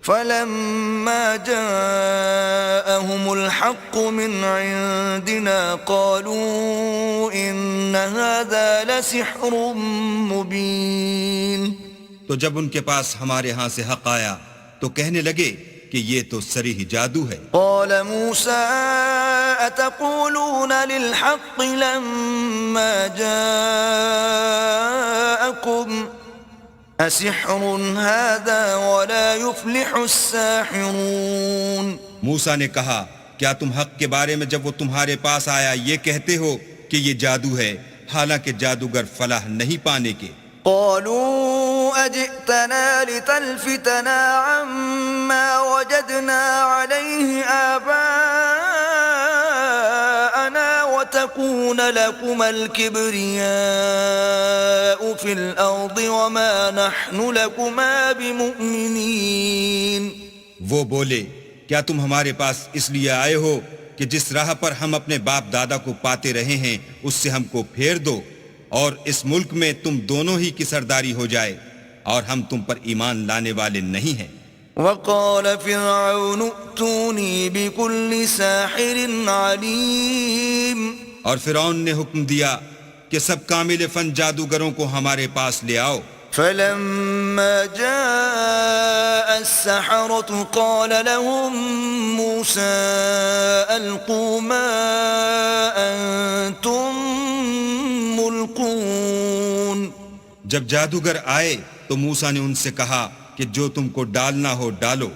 فلما جاءهم الحق من عندنا قالوا إن هذا لسحر مبين. تو جب ان کے پاس ہمارے ہاں سے حق آیا تو کہنے لگے کہ یہ تو صریح جادو ہے. قال موسى أتقولون للحق لما جاءكم أسحر هذا ولا يفلح الساحرون. موسیٰ نے کہا کیا تم حق کے بارے میں جب وہ تمہارے پاس آیا یہ کہتے ہو کہ یہ جادو ہے حالانکہ جادوگر فلاح نہیں پانے کے. قالوا أجئتنا لتلفتنا عما وجدنا عليه آباءنا وتكون لكما الكبرياء في الأرض وما نحن لكما بمؤمنين. وہ بولے کیا تم ہمارے پاس اس لیے آئے ہو کہ جس راہ پر ہم اپنے باپ دادا کو پاتے رہے ہیں اس سے ہم کو پھیر دو اور اس ملک میں تم دونوں ہی کی سرداری ہو جائے اور ہم تم پر ایمان لانے والے نہیں ہیں. وقال فرعون ائتوني بكل ساحر عليم. اور فرعون نے حکم دیا کہ سب کامل فن جادوگروں کو ہمارے پاس لے آؤ. فلما جاء السحرة قال لهم موسى ألقوا ما أنتم ملقون. جب جادوگر آئے تو موسیٰ نے ان سے کہا کہ جو تم کو ڈالنا ہو ڈالو.